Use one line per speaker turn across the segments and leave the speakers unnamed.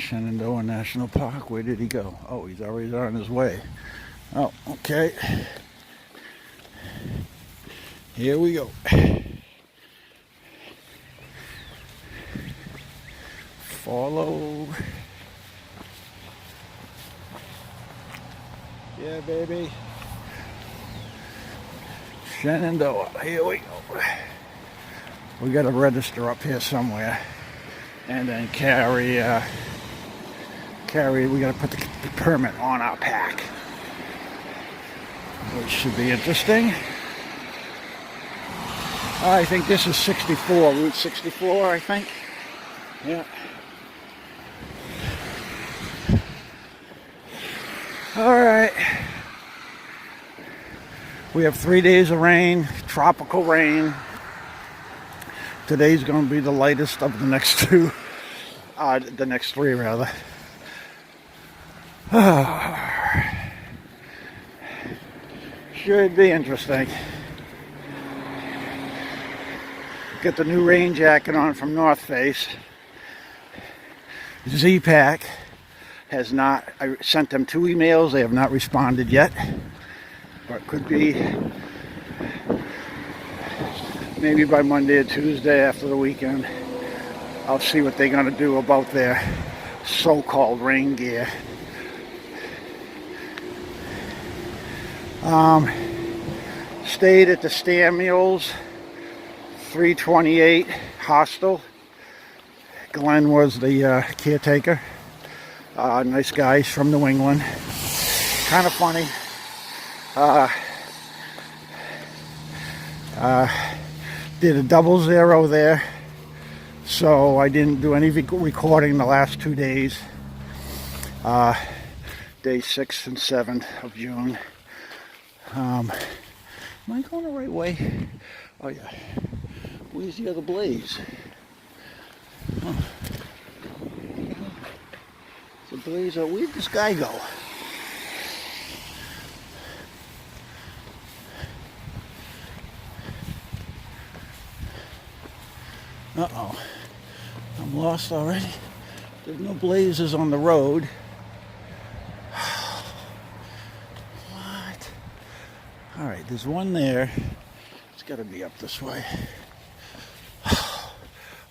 Shenandoah National Park. Where did he go? Oh, he's already on his way. Oh, okay. Here we go. Follow. Yeah, baby. Shenandoah. Here we go. We got to register up here somewhere, and then carry. We got to put the permit on our pack, which should be interesting. I think this is 64, Route 64, I think. Yeah. All right. We have 3 days of rain, tropical rain. Today's going to be the lightest of the next two, the next three rather. Should be interesting. Get the new rain jacket on from North Face. Z-Pack has not, I sent them 2 emails, they have not responded yet. But could be maybe by Monday or Tuesday after the weekend. I'll see what they're going to do about their so-called rain gear. Stayed at the Samuels 328 hostel. Glenn was the caretaker. Nice guys from New England. Kind of funny. Did a 00 there, so I didn't do any recording the last 2 days. Day 6 and 7 of June. Am I going the right way? Oh yeah. Where's the other blaze? Oh. The blaze. Where'd this guy go? Uh-oh. I'm lost already. There's no blazes on the road. What? Alright, there's one there. It's got to be up this way.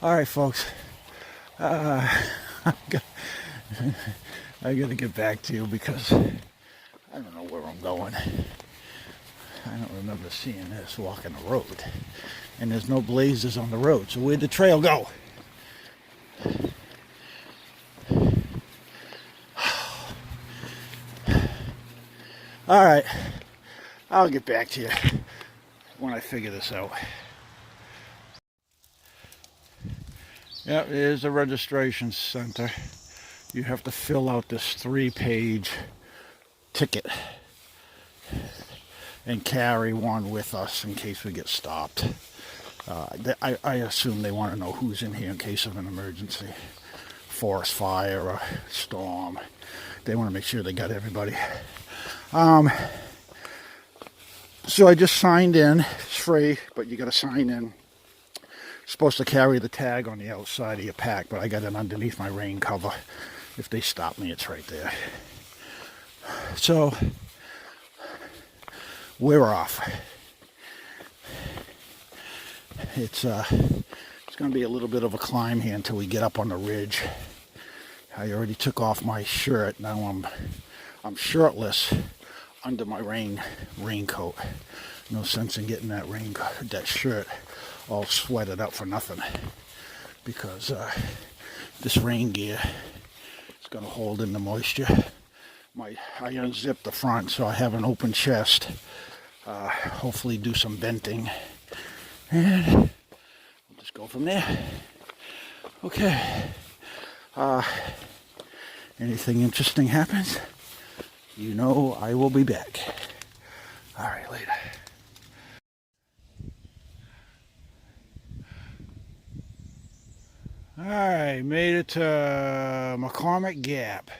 Alright, folks. I got to get back to you because I don't know where I'm going. I don't remember seeing this walking the road. And there's no blazes on the road. So where'd the trail go? All right. I'll get back to you when I figure this out. Yeah, there's the registration center. You have to fill out this 3-page ticket and carry one with us in case we get stopped. I assume they want to know who's in here in case of an emergency. Forest fire or storm. They want to make sure they got everybody. So I just signed in. It's free, but you got to sign in. Supposed to carry the tag on the outside of your pack, but I got it underneath my rain cover. If they stop me, it's right there. So we're off. It's going to be a little bit of a climb here until we get up on the ridge. I already took off my shirt. Now I'm shirtless under my raincoat. No sense in getting that shirt all sweated up for nothing, because this rain gear is going to hold in the moisture. I unzipped the front so I have an open chest. Hopefully do some venting, and we'll just go from there. Okay. Anything interesting happens, you know I will be back. All right, later. All right, made it to McCormick Gap.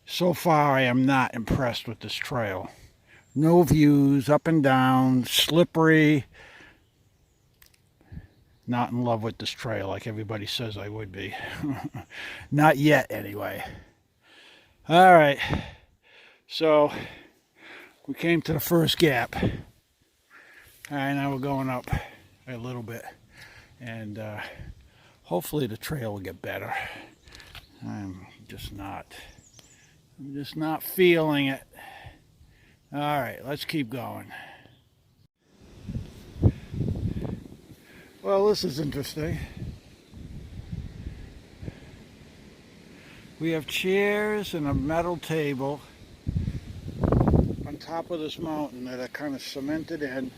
So far, I am not impressed with this trail. No views, up and down, slippery. not in love with this trail like everybody says I would be. Not yet, anyway. All right. So we came to the first gap. All right, now we're going up a little bit. And hopefully the trail will get better. I'm just not feeling it. All right, let's keep going. Well, this is interesting. We have chairs and a metal table on top of this mountain that are kind of cemented in.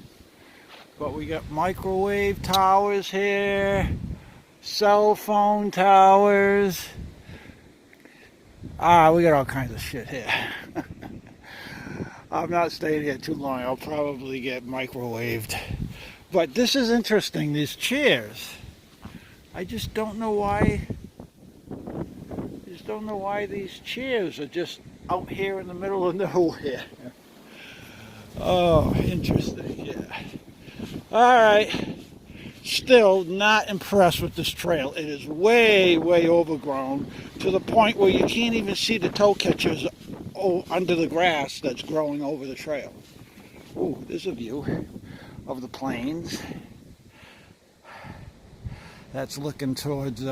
But we got microwave towers here, cell phone towers. We got all kinds of shit here. I'm not staying here too long. I'll probably get microwaved. But this is interesting, these chairs. I just don't know why. These chairs are just out here in the middle of nowhere. Oh, interesting, yeah. All right. Still not impressed with this trail. It is way, way overgrown to the point where you can't even see the toe catchers under the grass that's growing over the trail. Ooh, there's a view of the plains. That's looking towards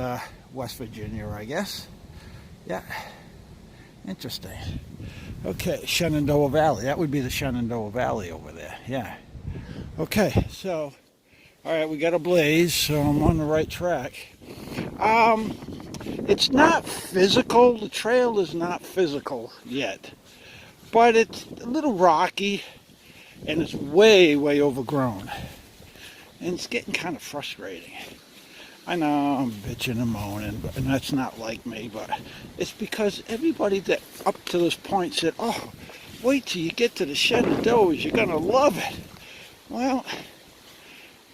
West Virginia, I guess. Yeah, interesting. Okay, Shenandoah Valley. That would be the Shenandoah Valley over there. Yeah. Okay, so, all right, we got a blaze, so I'm on the right track. It's not physical. The trail is not physical yet, but it's a little rocky, and it's way, way overgrown, and it's getting kind of frustrating. I know I'm bitching and moaning, and that's not like me, but it's because everybody that up to this point said, oh, wait till you get to the Shenandoahs, you're going to love it. Well,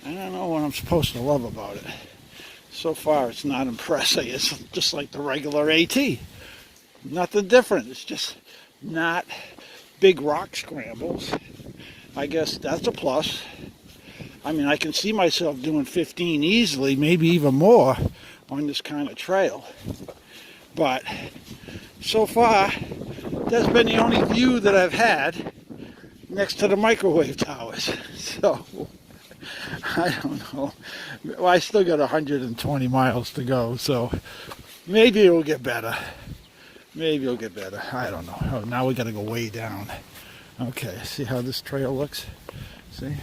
I don't know what I'm supposed to love about it. So far, it's not impressive. It's just like the regular AT. Nothing different. It's just not big rock scrambles. I guess that's a plus. I mean, I can see myself doing 15 easily, maybe even more, on this kind of trail. But so far, that's been the only view that I've had next to the microwave towers. So, I don't know. Well, I still got 120 miles to go, so maybe it'll get better. Maybe it'll get better. I don't know. Oh, now we got to go way down. Okay, see how this trail looks? See?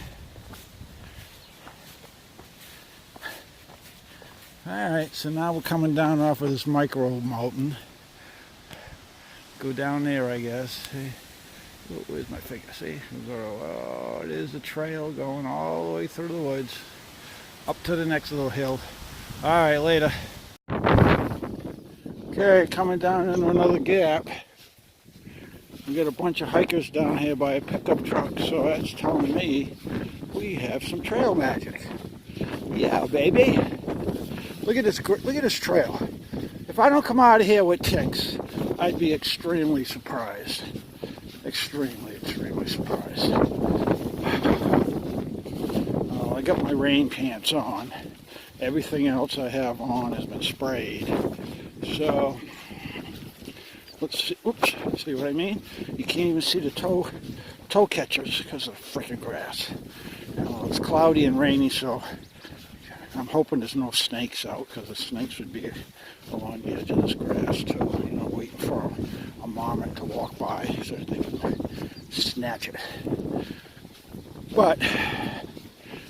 Alright, so now we're coming down off of this micro mountain. Go down there, I guess. See? Where's my finger? See? Oh, it is a trail going all the way through the woods. Up to the next little hill. Alright, later. Okay, coming down into another gap. We got a bunch of hikers down here by a pickup truck, so that's telling me we have some trail magic. Yeah, baby. Look at this trail. If I don't come out of here with ticks, I'd be extremely surprised. Extremely, extremely surprised. Oh, I got my rain pants on. Everything else I have on has been sprayed. So, let's see. Oops, see what I mean? You can't even see the toe catchers because of the freaking grass. Well, it's cloudy and rainy, so I'm hoping there's no snakes out, because the snakes would be along the edge of this grass too, you know, waiting for a marmot to walk by so they can snatch it. But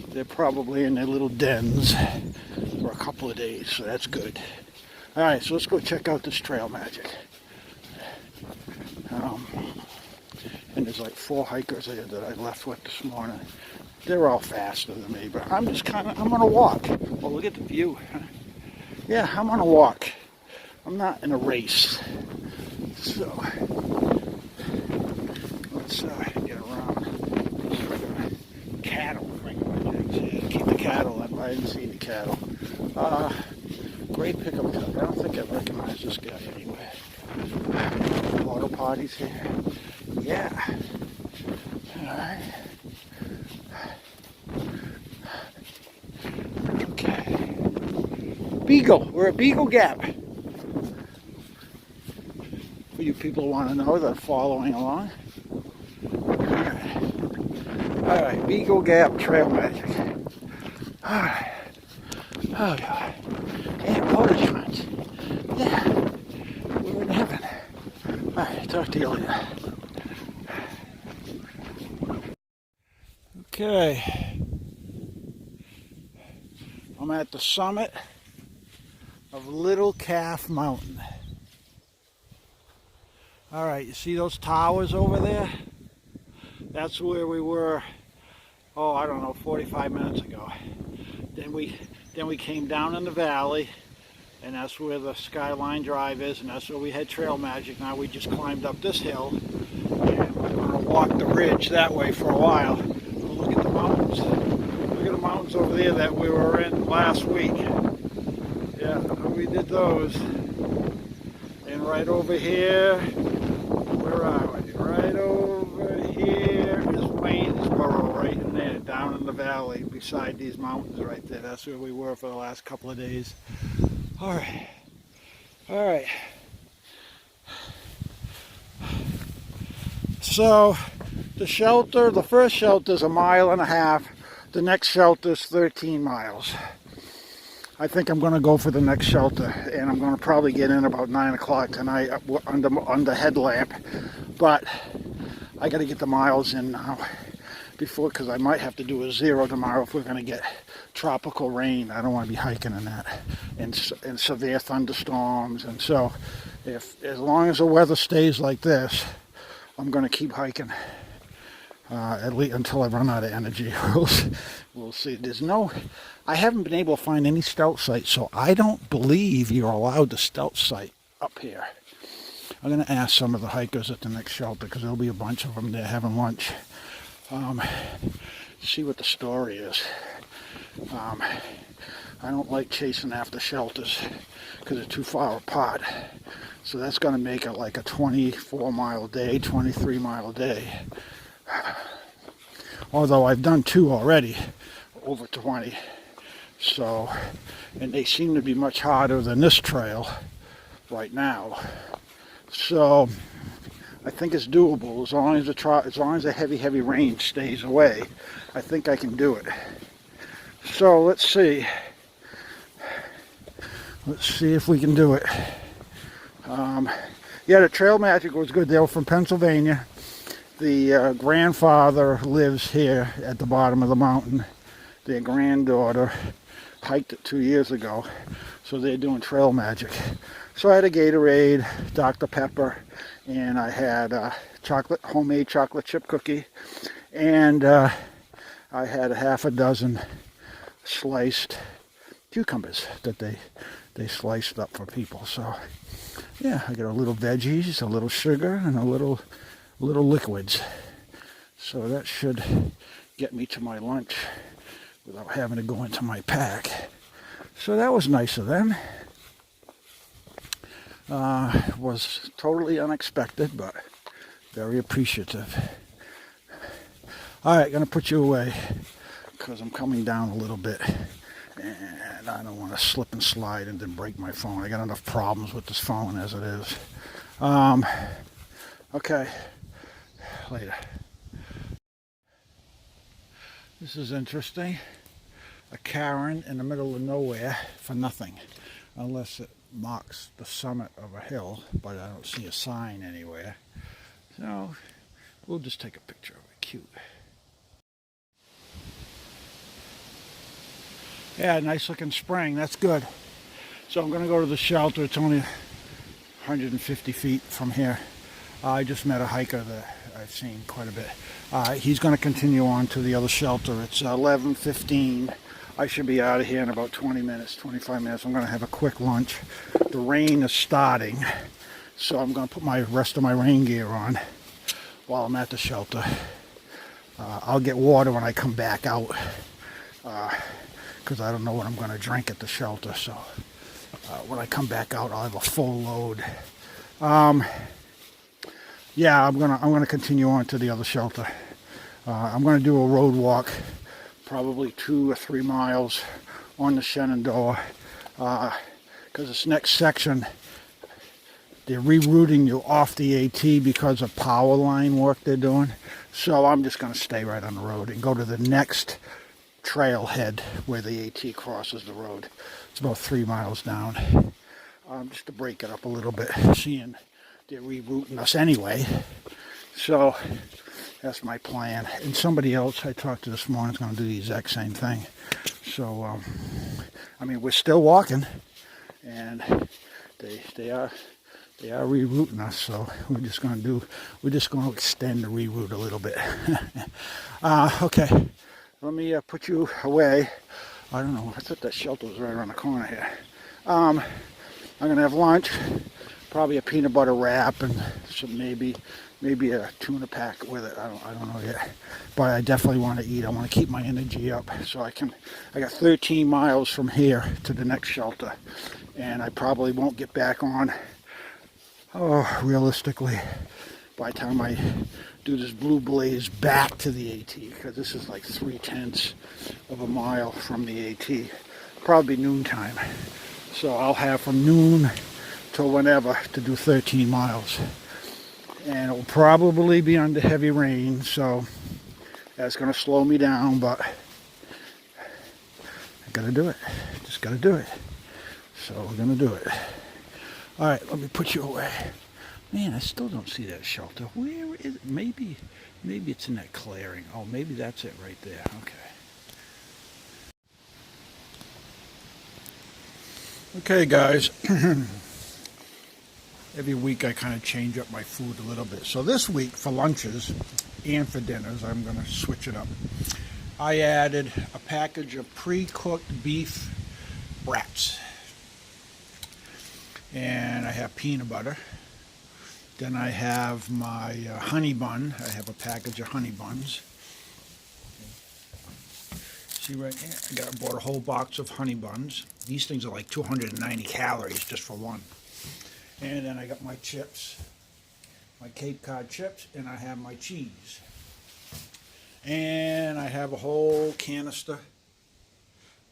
they're probably in their little dens for a couple of days, so that's good. Alright, so let's go check out this trail magic. And there's like 4 hikers there that I left with this morning. They're all faster than me, but I'm gonna walk. Well, look at the view. Yeah, I'm gonna walk. I'm not in a race. So, let's get around. Cattle, keep the cattle. I didn't see the cattle. Great pickup truck. I don't think I recognize this guy anyway. Auto parties here. Yeah. Alright. Okay. Beagle. We're at Beagle Gap. For you people who want to know that are following along. Alright, Beagle Gap Trail Magic. Alright. Oh yeah. And water shots. Yeah. We're in heaven. Alright, talk to you later. Okay. I'm at the summit of Little Calf Mountain. Alright, you see those towers over there? That's where we were, oh, I don't know, 45 minutes ago. Then we came down in the valley, and that's where the Skyline Drive is, and that's where we had Trail Magic. Now we just climbed up this hill, and we're going to walk the ridge that way for a while. But look at the mountains. Look at the mountains over there that we were in last week. Yeah, we did those. And right over here, where are we? Right over here is Waynesboro, right in there, down in the valley, beside these mountains right there. That's where we were for the last couple of days. All right. All right. So, the shelter, the first shelter is 1.5 miles. The next shelter is 13 miles. I think I'm going to go for the next shelter, and I'm going to probably get in about 9 o'clock tonight under headlamp. But I got to get the miles in now before, because I might have to do a 0 tomorrow if we're going to get tropical rain. I don't want to be hiking in that, and severe thunderstorms. And so, as long as the weather stays like this, I'm going to keep hiking. At least until I run out of energy. We'll see. I haven't been able to find any stealth sites, so I don't believe you're allowed to stealth site up here. I'm going to ask some of the hikers at the next shelter, because there'll be a bunch of them there having lunch. See what the story is. I don't like chasing after shelters because they're too far apart. So that's going to make it like a 24-mile day, 23-mile day. Although I've done 2 already, over 20. So, and they seem to be much harder than this trail right now. So, I think it's doable as long as the heavy rain stays away. I think I can do it. So let's see. Let's see if we can do it. Yeah, the Trail Magic was good. They were from Pennsylvania. The grandfather lives here at the bottom of the mountain. Their granddaughter hiked it 2 years ago, so they're doing Trail Magic. So I had a Gatorade, Dr. Pepper, and I had a homemade chocolate chip cookie, and I had a half a dozen sliced cucumbers that they sliced up for people. So yeah, I got a little veggies, a little sugar, and a little liquids. So that should get me to my lunch without having to go into my pack. So that was nice of them. Was totally unexpected, but very appreciative. All right, gonna put you away because I'm coming down a little bit, and I don't want to slip and slide and then break my phone. I got enough problems with this phone as it is. Okay, later. This is interesting. A cairn in the middle of nowhere for nothing, unless it marks the summit of a hill, but I don't see a sign anywhere. So we'll just take a picture of it. Cute. Yeah, nice looking spring. That's good. So I'm going to go to the shelter. It's only 150 feet from here. I just met a hiker that I've seen quite a bit. He's going to continue on to the other shelter. It's 11:15. I should be out of here in about 20 minutes, 25 minutes. I'm going to have a quick lunch. The rain is starting, so I'm going to put my rest of my rain gear on while I'm at the shelter. I'll get water when I come back out, because I don't know what I'm going to drink at the shelter. So when I come back out, I'll have a full load. Yeah, I'm gonna continue on to the other shelter. I'm going to do a road walk, probably 2 or 3 miles on the Shenandoah. because this next section, they're rerouting you off the AT because of power line work they're doing. So I'm just going to stay right on the road and go to the next trailhead where the AT crosses the road. It's about 3 miles down. Just to break it up a little bit, seeing they're rerouting us anyway. So that's my plan. And somebody else I talked to this morning is going to do the exact same thing. So, I mean, we're still walking, and they are rerouting us. So we're just going to extend the reroute a little bit. Okay, let me put you away. I don't know. I thought that shelter was right around the corner here. I'm going to have lunch, probably a peanut butter wrap and some maybe a tuna pack with it. I don't know yet, but I definitely want to eat. I want to keep my energy up so I got 13 miles from here to the next shelter, and I probably won't get back on, realistically, by the time I do this blue blaze back to the AT, because this is like 3/10 of a mile from the AT. Probably noontime. So I'll have from noon till whenever to do 13 miles. And it will probably be under heavy rain, so that's going to slow me down, but I got to do it. Just got to do it. So we're going to do it. All right, let me put you away. Man, I still don't see that shelter. Where is it? Maybe it's in that clearing. Oh, maybe that's it right there. Okay. Okay, guys. Every week I kind of change up my food a little bit. So this week for lunches and for dinners, I'm going to switch it up. I added a package of pre-cooked beef brats. And I have peanut butter. Then I have my honey bun. I have a package of honey buns. See right here, I bought a whole box of honey buns. These things are like 290 calories just for one. And then I got my chips, my Cape Cod chips, and I have my cheese. And I have a whole canister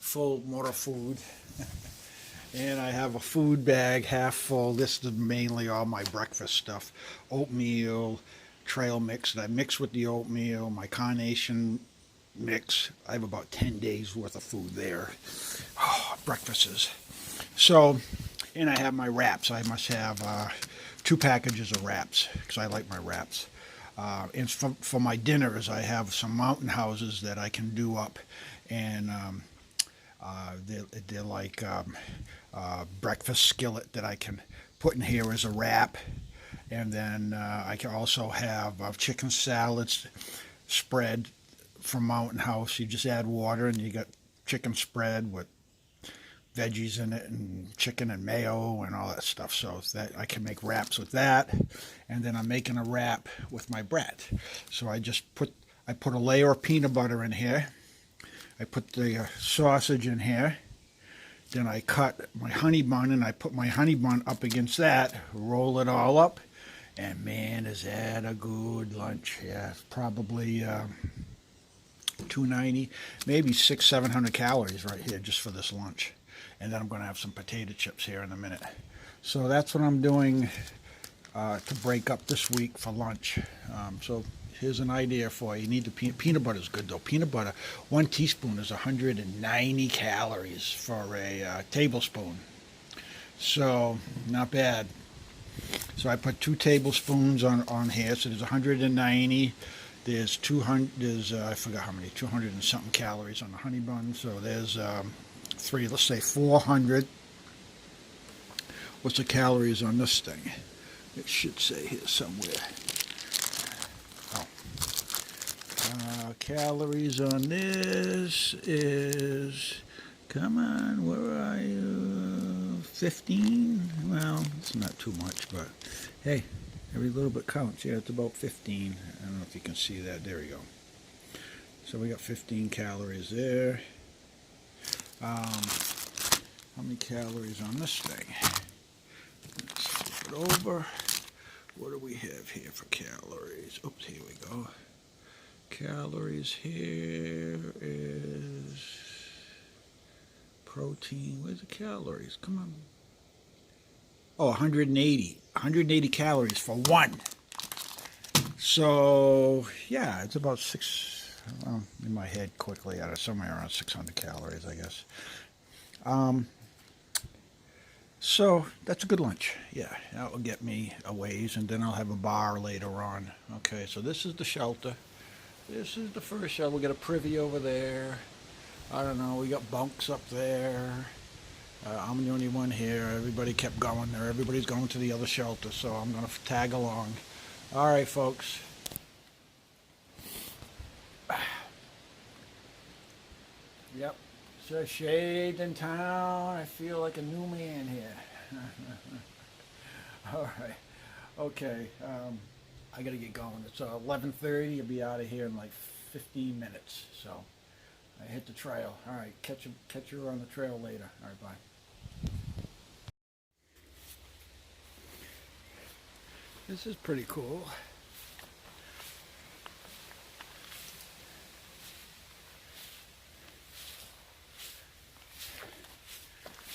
full more of food. And I have a food bag half full. This is mainly all my breakfast stuff. Oatmeal, trail mix that I mix with the oatmeal, my carnation mix. I have about 10 days worth of food there. Oh, breakfasts. So, and I have my wraps. I must have 2 packages of wraps because I like my wraps. And for my dinners, I have some mountain houses that I can do up, and they're like breakfast skillet that I can put in here as a wrap. And then I can also have chicken salads spread from Mountain House. You just add water and you got chicken spread with veggies in it and chicken and mayo and all that stuff. So that I can make wraps with that. And then I'm making a wrap with my brat. So I put a layer of peanut butter in here. I put the sausage in here. Then I cut my honey bun and I put my honey bun up against that, roll it all up, and man, is that a good lunch. Yeah, it's probably 290, maybe 600-700 calories right here just for this lunch. And then I'm going to have some potato chips here in a minute. So that's what I'm doing to break up this week for lunch. So here's an idea for you. You need the peanut butter is good though. Peanut butter, 1 teaspoon is 190 calories for a tablespoon. So not bad. So I put 2 tablespoons on here. So there's 190. There's 200. There's I forgot how many. 200 and something calories on the honey bun. So there's 3. Let's say 400. What's the calories on this thing? It should say here somewhere. Calories on this is, come on, where are you? 15? Well, it's not too much, but hey, every little bit counts. Yeah, it's about 15. I don't know if you can see that. There we go. So we got 15 calories there. How many calories on this thing? Let's flip it over. What do we have here for calories? Oops, here we go. Calories here is Protein, where's the calories? Come on. Oh, 180. 180 calories for one. So, yeah, it's about well, in my head quickly, out of somewhere around 600 calories, I guess. So, that's a good lunch. Yeah, that will get me a ways, and then I'll have a bar later on. Okay, so this is the shelter. This is the first shelter. We got a privy over there. I don't know, we got bunks up there. I'm the only one here. Everybody kept going there. Everybody's going to the other shelter, so I'm going to tag along. All right, folks. Yep. So shade in town. I feel like a new man here. All right. Okay. I got to get going. It's 11:30. I'll be out of here in like 15 minutes. So I hit the trail. All right. Catch you on the trail later. All right. Bye. This is pretty cool.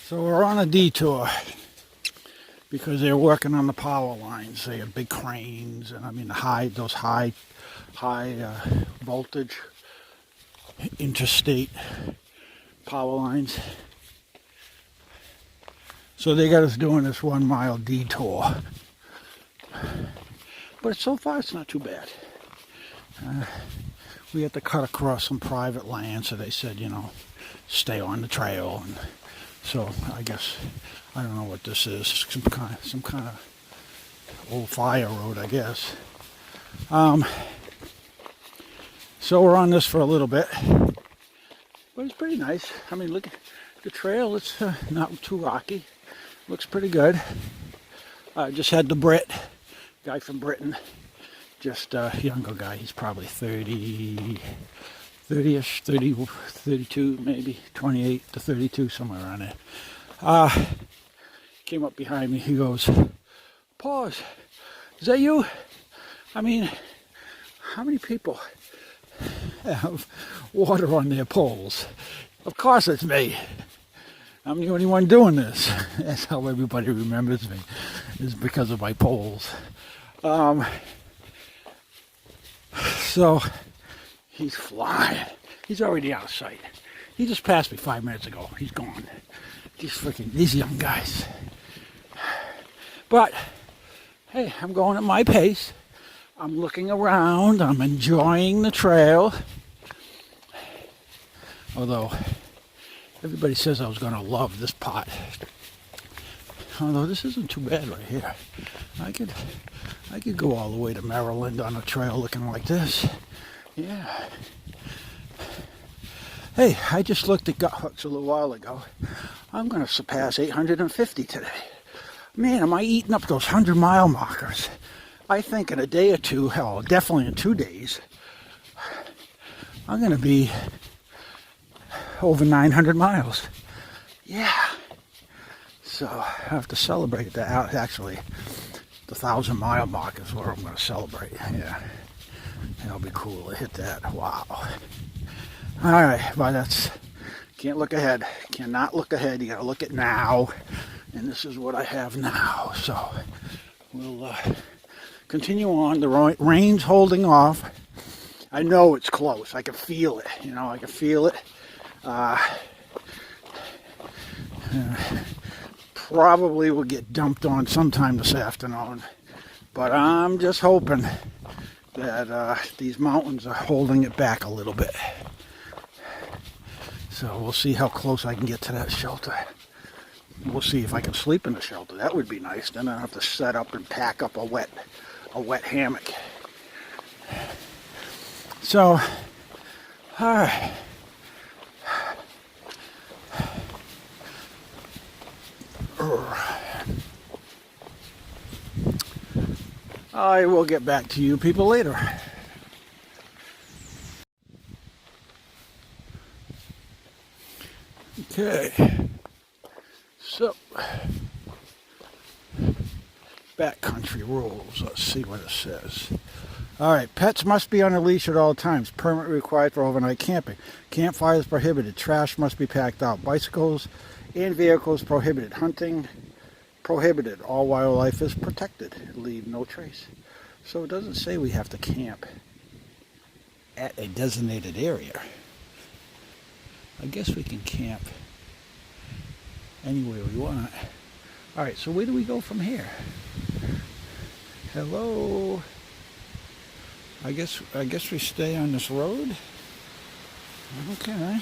So we're on a detour because they're working on the power lines. They have big cranes, and I mean those high voltage interstate power lines. So they got us doing this 1 mile detour. But so far it's not too bad. We had to cut across some private land, so they said, stay on the trail. And so I guess, I don't know what this is, some kind of old fire road, I guess. So we're on this for a little bit, but it's pretty nice. I mean, look at the trail. It's not too rocky. Looks pretty good. I just had the Brit, guy from Britain, just a younger guy. He's probably 30-ish, 30, 32 maybe, 28 to 32, somewhere around there. Came up behind me. He goes, "Pause. Is that you? I mean, how many people have water on their poles?" Of course it's me. I'm the only one doing this. That's how everybody remembers me, is because of my poles. So he's flying. He's already out of sight. He just passed me 5 minutes ago. He's gone. These young guys. But hey, I'm going at my pace. I'm looking around. I'm enjoying the trail. Although everybody says I was going to love this pot. Although this isn't too bad right here. I could go all the way to Maryland on a trail looking like this. Yeah. Hey, I just looked at gut hooks a little while ago. I'm going to surpass 850 today. Man, am I eating up those 100-mile markers? I think in a day or two, hell, definitely in 2 days, I'm going to be over 900 miles. Yeah. So I have to celebrate that. Actually, the 1,000-mile mark is where I'm going to celebrate. Yeah. That'll be cool to hit that. Wow. All right, but can't look ahead. Cannot look ahead. You got to look at now. And this is what I have now. So we'll continue on. The rain's holding off. I know it's close. I can feel it. I can feel it. Probably will get dumped on sometime this afternoon. But I'm just hoping that these mountains are holding it back a little bit. So we'll see how close I can get to that shelter. We'll see if I can sleep in the shelter. That would be nice. Then I don't have to set up and pack up a wet hammock. So, all right. I will get back to you people later. Okay, so backcountry rules. Let's see what it says. All right, pets must be on a leash at all times. Permit required for overnight camping. Campfires prohibited. Trash must be packed out. Bicycles and vehicles prohibited. Hunting prohibited. All wildlife is protected. Leave no trace. So it doesn't say we have to camp at a designated area. I guess we can camp anywhere we want. All right, so where do we go from here? Hello? I guess we stay on this road. Okay.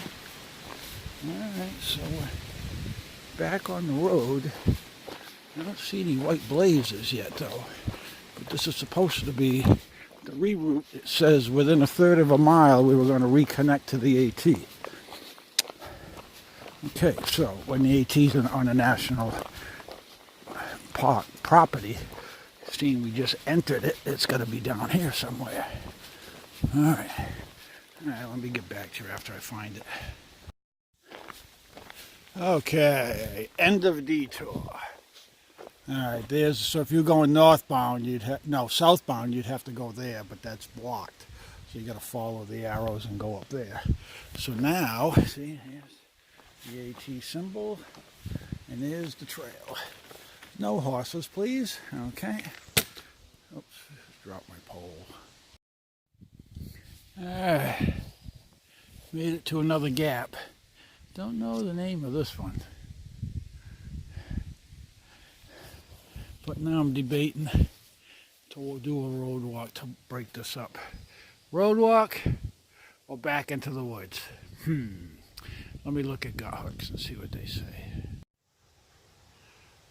Alright, so we're back on the road. I don't see any white blazes yet though. But this is supposed to be the reroute. It says within a third of a mile we were going to reconnect to the AT. Okay, so when the AT's on a national park property, seeing we just entered it, it's got to be down here somewhere. All right, let me get back to you after I find it. Okay, end of detour. All right, so if you're going northbound, southbound, you'd have to go there, but that's blocked. So you got to follow the arrows and go up there. So now, see, here's the AT symbol, and there's the trail. No horses, please. Okay. Oops, dropped my pole. Made it to another gap. Don't know the name of this one. But now I'm debating to do a road walk to break this up. Road walk or back into the woods? Let me look at gut hooks and see what they say.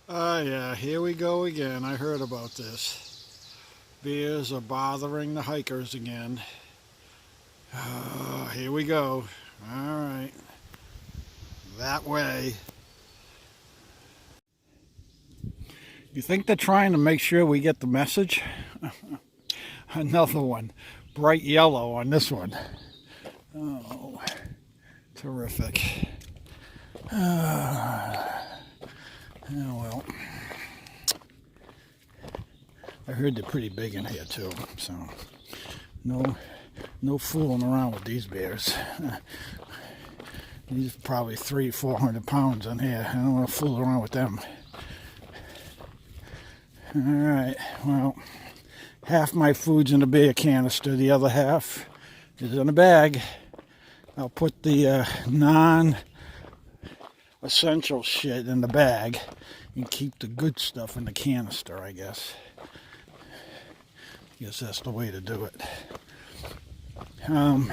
Yeah, here we go again. I heard about this. Bears are bothering the hikers again. Here we go. All right. That way. You think they're trying to make sure we get the message? Another one. Bright yellow on this one. Oh, terrific. Oh well. I heard they're pretty big in here too, so no fooling around with these bears. These are probably 300-400 pounds in here. I don't want to fool around with them. All right, well, half my food's in a beer canister, the other half is in a bag. I'll put the non-essential shit in the bag and keep the good stuff in the canister, I guess. Guess that's the way to do it. I don't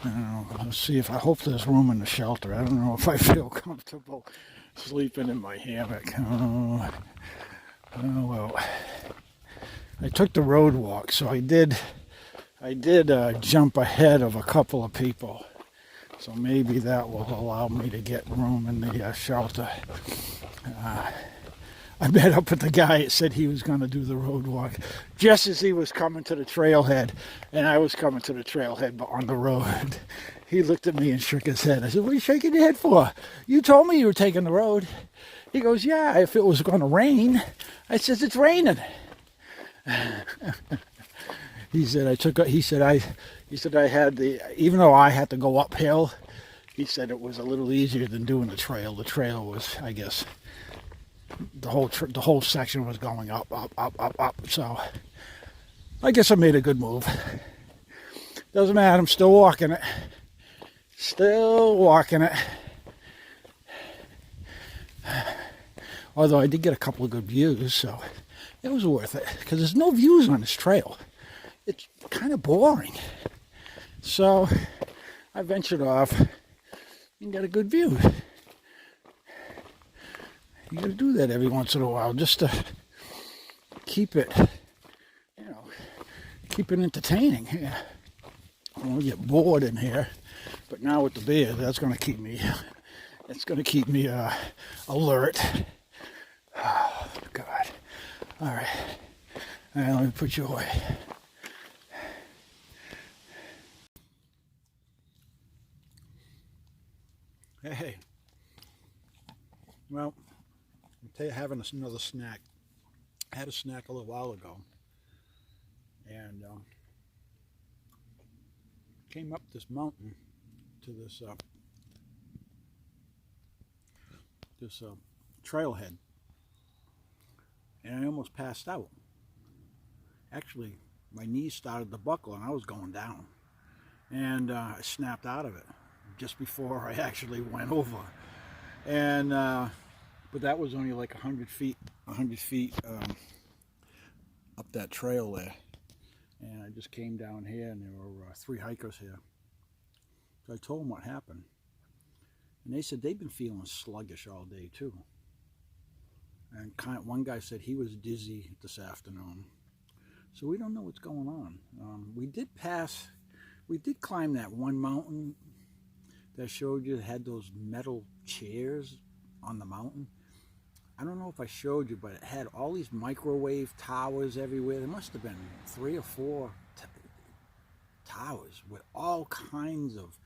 know. Let's see if I hope there's room in the shelter. I don't know if I feel comfortable sleeping in my hammock. Oh well. I took the road walk, so I did jump ahead of a couple of people. So maybe that will allow me to get room in the shelter. I met up with the guy that said he was going to do the road walk just as he was coming to the trailhead, and I was coming to the trailhead but on the road. He looked at me and shook his head. I said, "What are you shaking your head for? You told me you were taking the road." He goes, "Yeah, if it was going to rain." I said, "It's raining." He said I had even though I had to go uphill, he said it was a little easier than doing the trail. The trail was, I guess, the whole section was going up. So I guess I made a good move. Doesn't matter, I'm still walking it. Although I did get a couple of good views, so it was worth it. Because there's no views on this trail. It's kind of boring. So I ventured off and got a good view. You got to do that every once in a while just to keep it, keep it entertaining. Yeah. I don't get bored in here, but now with the beer, that's going to keep me. It's going to keep me alert. Oh God! All right, let me put you away. Hey. Well, I'm having another snack. I had a snack a little while ago. Came up this mountain to this trailhead, and I almost passed out. Actually, my knees started to buckle and I was going down, and I snapped out of it just before I actually went over. And but that was only like 100 feet up that trail there, and I just came down here, and there were 3 hikers here. So I told them what happened, and they said they've been feeling sluggish all day too. And one guy said he was dizzy this afternoon. So we don't know what's going on. We did climb that one mountain that I showed you that had those metal chairs on the mountain. I don't know if I showed you, but it had all these microwave towers everywhere. There must have been 3 or 4 towers with all kinds of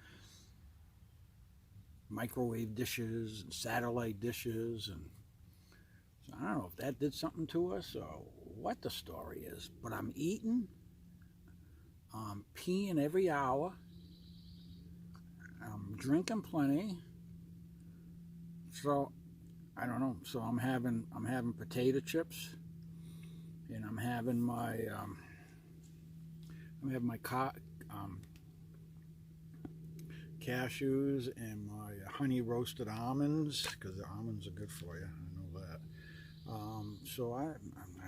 microwave dishes and satellite dishes, and so I don't know if that did something to us or what the story is, but I'm eating, I'm peeing every hour, I'm drinking plenty, so I don't know. So I'm having potato chips, and I'm having my cashews and my honey roasted almonds, because the almonds are good for you. I know that. So I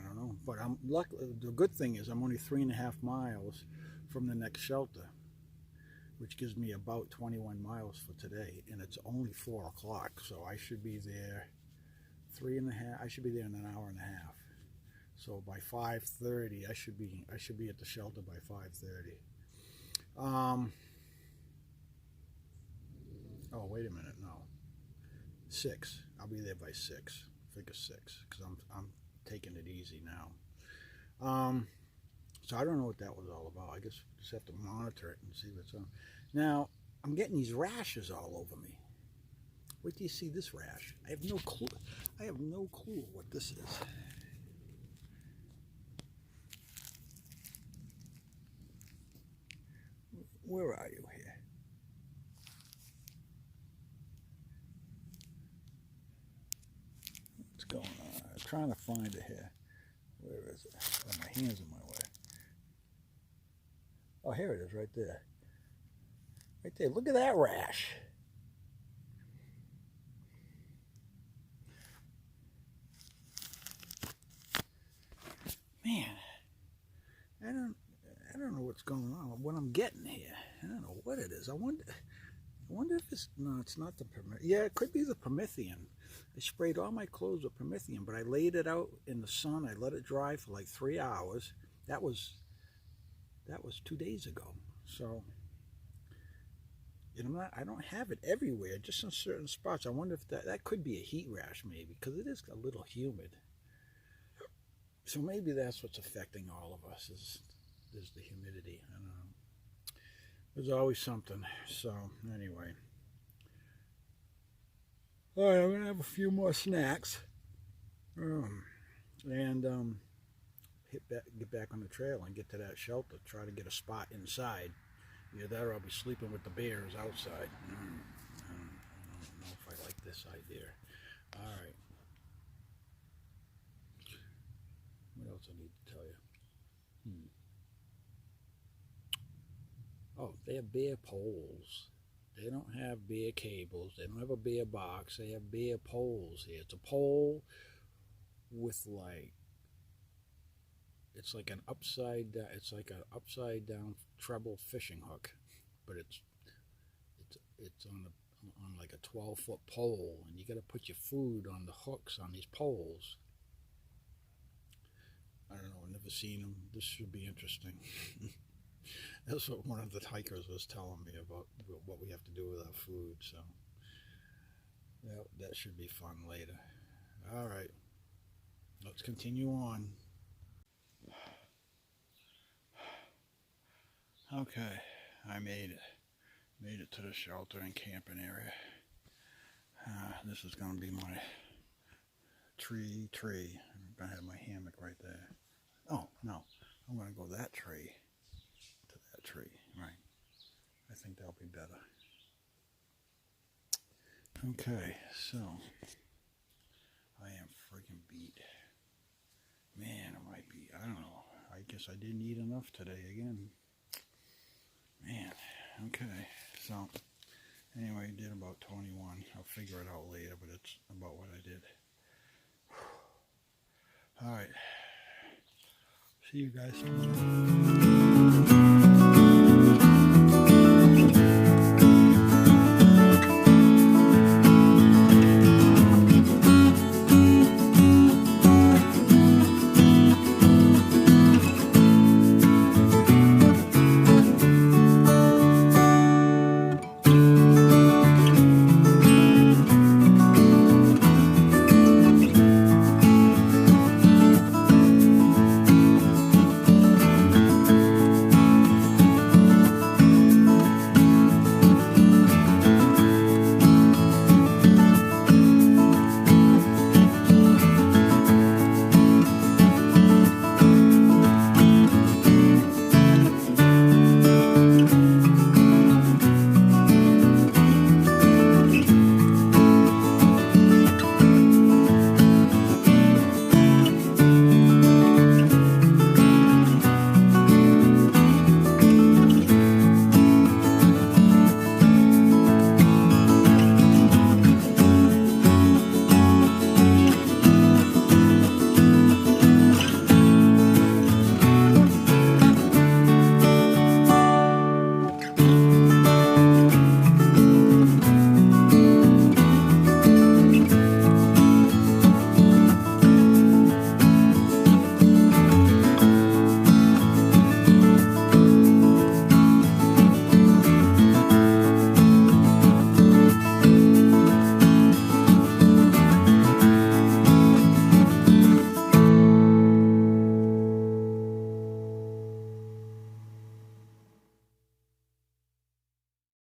don't know, but I'm lucky. The good thing is I'm only 3.5 miles from the next shelter, which gives me about 21 miles for today, and it's only 4 o'clock, so I should be there 3.5. I should be there in an hour and a half. So by 5:30, I should be at the shelter by 5:30. Oh, wait a minute, no, 6. I'll be there by 6. Figure 6, because I'm taking it easy now. So I don't know what that was all about. I guess we just have to monitor it and see what's on. Now I'm getting these rashes all over me. Wait till you see this rash. I have no clue. I have no clue what this is. Where are you here? What's going on? I'm trying to find it here. Where is it? Oh, my hand's in my way. Oh, here it is, right there. Right there. Look at that rash. Man, I don't know what's going on. What I'm getting here, I don't know what it is. I wonder if it's no. It's not the Promethean. Yeah, it could be the Promethean. I sprayed all my clothes with Promethean, but I laid it out in the sun. I let it dry for like 3 hours. That was 2 days ago. So, and I don't have it everywhere, just in certain spots. I wonder if that could be a heat rash, maybe, because it is a little humid. So maybe that's what's affecting all of us is the humidity. I don't know. There's always something. So anyway, all right, I'm gonna have a few more snacks, and get back on the trail and get to that shelter. Try to get a spot inside. Either that or I'll be sleeping with the bears outside. I don't know if I like this idea. All right. What else I need to tell you? Oh, they have bear poles. They don't have bear cables. They don't have a bear box. They have bear poles here. It's a pole with it's like an upside down treble fishing hook, but it's on like a 12-foot pole, and you got to put your food on the hooks on these poles. I don't know. I've never seen them. This should be interesting. That's what one of the hikers was telling me about what we have to do with our food. So that should be fun later. All right, let's continue on. Okay, I made it. Made it to the shelter and camping area. This is going to be my tree. I'm going to have my hammock right there. Oh, no. I'm going to go that tree to that tree. Right. think that'll be better. Okay, so I am freaking beat. Man, am I beat. I don't know. I guess I didn't eat enough today again. Man, okay. So, anyway, I did about 21. I'll figure it out later, but it's about what I did. Alright. See you guys tomorrow.